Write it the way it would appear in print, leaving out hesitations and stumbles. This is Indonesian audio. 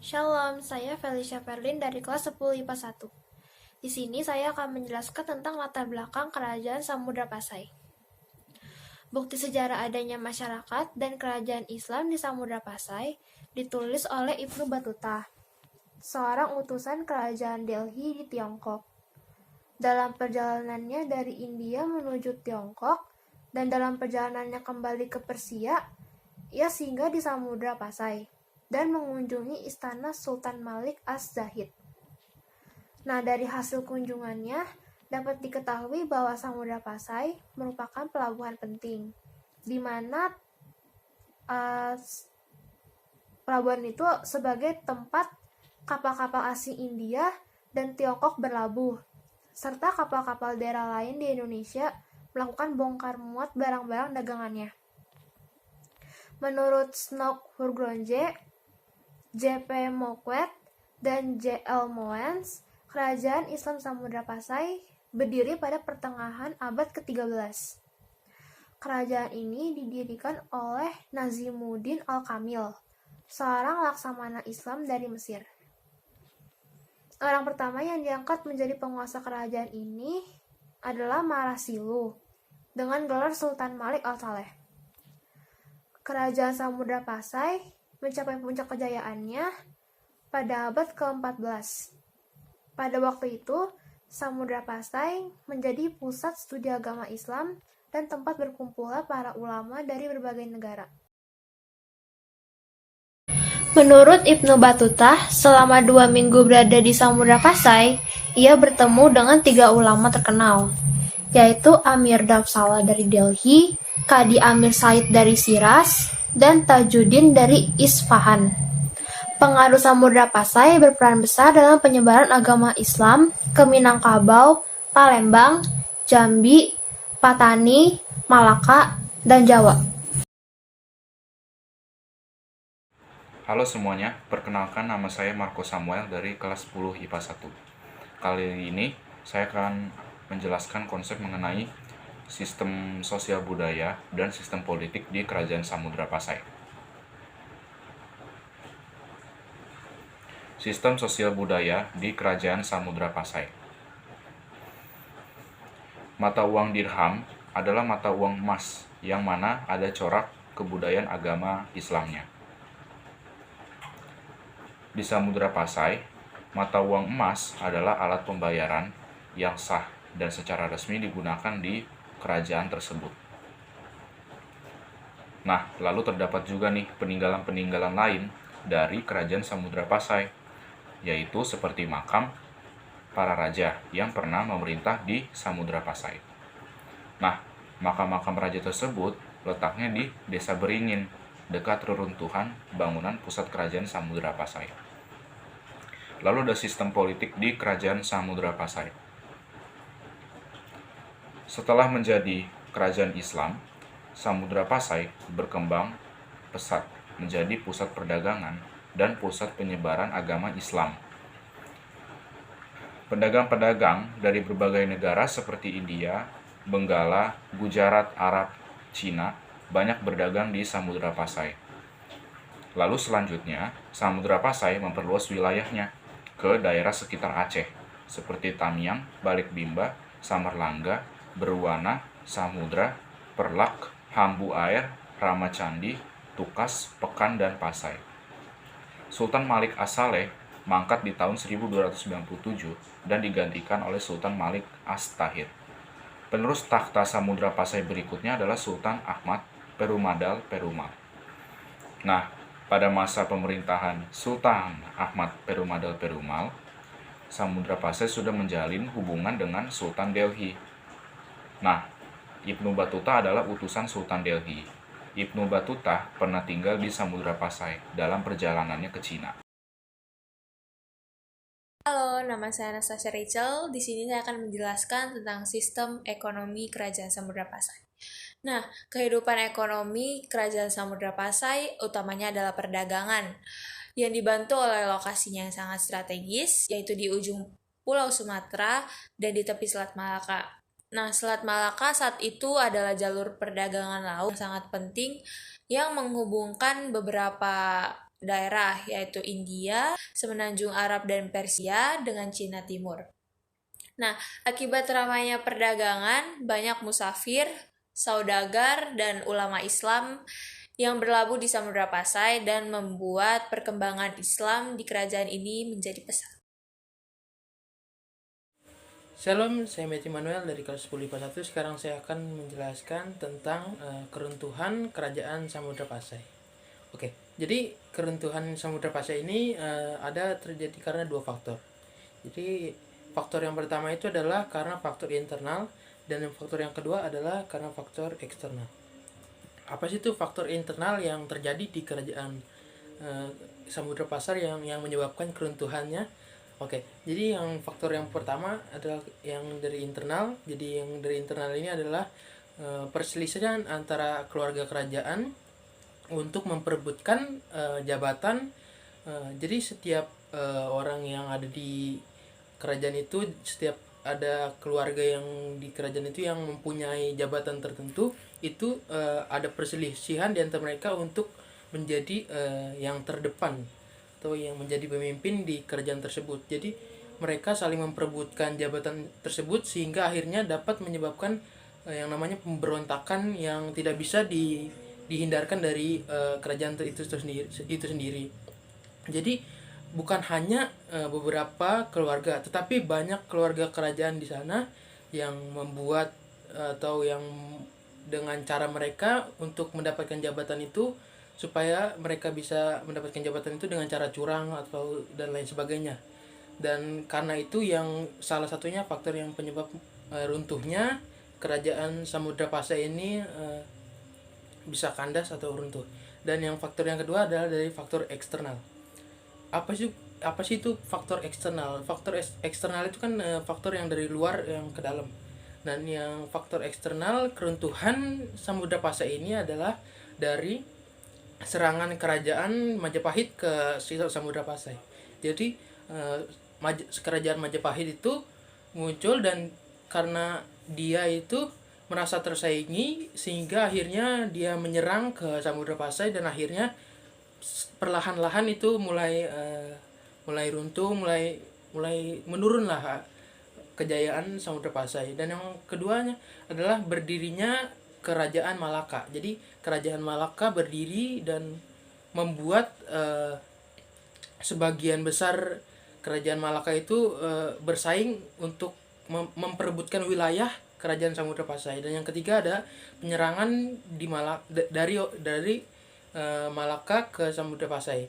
Shalom, saya Felicia Perlin dari kelas 10 IPA 1. Di sini saya akan menjelaskan tentang latar belakang Kerajaan Samudra Pasai. Bukti sejarah adanya masyarakat dan kerajaan Islam di Samudra Pasai ditulis oleh Ibnu Battuta, seorang utusan kerajaan Delhi di Tiongkok. Dalam perjalanannya dari India menuju Tiongkok dan dalam perjalanannya kembali ke Persia, ia singgah di Samudra Pasai dan mengunjungi istana Sultan Malik Az-Zahid. Nah, dari hasil kunjungannya dapat diketahui bahwa Samudra Pasai merupakan pelabuhan penting, di mana pelabuhan itu sebagai tempat kapal-kapal asing India dan Tiongkok berlabuh, serta kapal-kapal daerah lain di Indonesia melakukan bongkar muat barang-barang dagangannya. Menurut Snook Hurgronje, J.P. Moquet, dan J.L. Moens, kerajaan Islam Samudra Pasai berdiri pada pertengahan abad ke-13. Kerajaan ini didirikan oleh Nazimuddin Al-Kamil, seorang laksamana Islam dari Mesir. Orang pertama yang diangkat menjadi penguasa kerajaan ini adalah Marasilu, dengan gelar Sultan Malik Al-Saleh. Kerajaan Samudra Pasai mencapai puncak kejayaannya pada abad ke-14. Pada waktu itu, Samudra Pasai menjadi pusat studi agama Islam dan tempat berkumpulnya para ulama dari berbagai negara. Menurut Ibnu Battuta, selama 2 minggu berada di Samudra Pasai, ia bertemu dengan 3 ulama terkenal, yaitu Amir Dabsalah dari Delhi, Qadi Amir Said dari Shiraz, dan Tajuddin dari Isfahan. Pengaruh Samudra Pasai berperan besar dalam penyebaran agama Islam ke Minangkabau, Palembang, Jambi, Patani, Malaka, dan Jawa. Halo semuanya, perkenalkan nama saya Marco Samuel dari kelas 10 IPA 1. Kali ini saya akan menjelaskan konsep mengenai sistem sosial budaya dan sistem politik di Kerajaan Samudra Pasai. Sistem sosial budaya di Kerajaan Samudra Pasai. Mata uang dirham adalah mata uang emas yang mana ada corak kebudayaan agama Islamnya. Di Samudra Pasai, mata uang emas adalah alat pembayaran yang sah dan secara resmi digunakan di kerajaan tersebut. Nah, lalu terdapat juga nih peninggalan-peninggalan lain dari Kerajaan Samudra Pasai, yaitu seperti makam para raja yang pernah memerintah di Samudra Pasai. Nah, makam-makam raja tersebut letaknya di Desa Beringin, dekat reruntuhan bangunan pusat Kerajaan Samudra Pasai. Lalu ada sistem politik di Kerajaan Samudra Pasai. Setelah menjadi kerajaan Islam, Samudra Pasai berkembang pesat menjadi pusat perdagangan dan pusat penyebaran agama Islam. Pedagang-pedagang dari berbagai negara seperti India, Benggala, Gujarat, Arab, Cina banyak berdagang di Samudra Pasai. Lalu selanjutnya, Samudra Pasai memperluas wilayahnya ke daerah sekitar Aceh, seperti Tamiang, Balikbimba, Samarlangga, Berwana, Samudra, Perlak, Hambu Air, Ramacandi, Tukas, Pekan, dan Pasai. Sultan Malik As-Saleh mangkat di tahun 1297 dan digantikan oleh Sultan Malik As-Tahir. Penerus takhta Samudra Pasai berikutnya adalah Sultan Ahmad Perumadal Perumal. Nah, pada masa pemerintahan Sultan Ahmad Perumadal Perumal, Samudra Pasai sudah menjalin hubungan dengan Sultan Delhi. Nah, Ibnu Battuta adalah utusan Sultan Delhi. Ibnu Battuta pernah tinggal di Samudra Pasai dalam perjalanannya ke Cina. Halo, nama saya Anastasia Rachel. Di sini saya akan menjelaskan tentang sistem ekonomi Kerajaan Samudra Pasai. Nah, kehidupan ekonomi Kerajaan Samudra Pasai utamanya adalah perdagangan yang dibantu oleh lokasinya yang sangat strategis, yaitu di ujung Pulau Sumatera dan di tepi Selat Malaka. Nah, Selat Malaka saat itu adalah jalur perdagangan laut yang sangat penting yang menghubungkan beberapa daerah, yaitu India, Semenanjung Arab dan Persia dengan Cina Timur. Nah, akibat ramainya perdagangan, banyak musafir, saudagar, dan ulama Islam yang berlabuh di Samudra Pasai dan membuat perkembangan Islam di kerajaan ini menjadi pesat. Shalom, saya Matthew Manuel dari kelas 10 IPA 1. Sekarang saya akan menjelaskan tentang keruntuhan kerajaan Samudra Pasai. Oke, jadi keruntuhan Samudra Pasai ini ada terjadi karena dua faktor. Jadi faktor yang pertama itu adalah karena faktor internal, dan faktor yang kedua adalah karena faktor eksternal. Apa sih itu faktor internal yang terjadi di kerajaan Samudra Pasai yang menyebabkan keruntuhannya? Oke, jadi yang faktor yang pertama adalah yang dari internal. Jadi yang dari internal ini adalah perselisihan antara keluarga kerajaan untuk memperebutkan jabatan. Jadi setiap orang yang ada di kerajaan itu, setiap ada keluarga yang di kerajaan itu yang mempunyai jabatan tertentu, itu ada perselisihan di antara mereka untuk menjadi yang terdepan atau yang menjadi pemimpin di kerajaan tersebut. Jadi mereka saling memperebutkan jabatan tersebut sehingga akhirnya dapat menyebabkan yang namanya pemberontakan yang tidak bisa dihindarkan dari kerajaan itu sendiri. Jadi bukan hanya beberapa keluarga, tetapi banyak keluarga kerajaan di sana yang membuat atau yang dengan cara mereka untuk mendapatkan jabatan itu, supaya mereka bisa mendapatkan jabatan itu dengan cara curang atau dan lain sebagainya. Dan karena itu yang salah satunya faktor yang penyebab runtuhnya kerajaan Samudra Pasai ini bisa kandas atau runtuh. Dan yang faktor yang kedua adalah dari faktor eksternal. Apa sih itu faktor eksternal? Faktor eksternal itu kan faktor yang dari luar yang ke dalam. Dan yang faktor eksternal keruntuhan Samudra Pasai ini adalah dari serangan kerajaan Majapahit ke Samudra Pasai. Jadi kerajaan Majapahit itu muncul, dan karena dia itu merasa tersaingi sehingga akhirnya dia menyerang ke Samudra Pasai, dan akhirnya perlahan-lahan itu mulai runtuh, mulai menurunlah kejayaan Samudra Pasai. Dan yang keduanya adalah berdirinya Kerajaan Malaka. Jadi Kerajaan Malaka berdiri dan membuat sebagian besar Kerajaan Malaka itu bersaing untuk memperebutkan wilayah Kerajaan Samudra Pasai. Dan yang ketiga ada penyerangan di dari Malaka ke Samudra Pasai.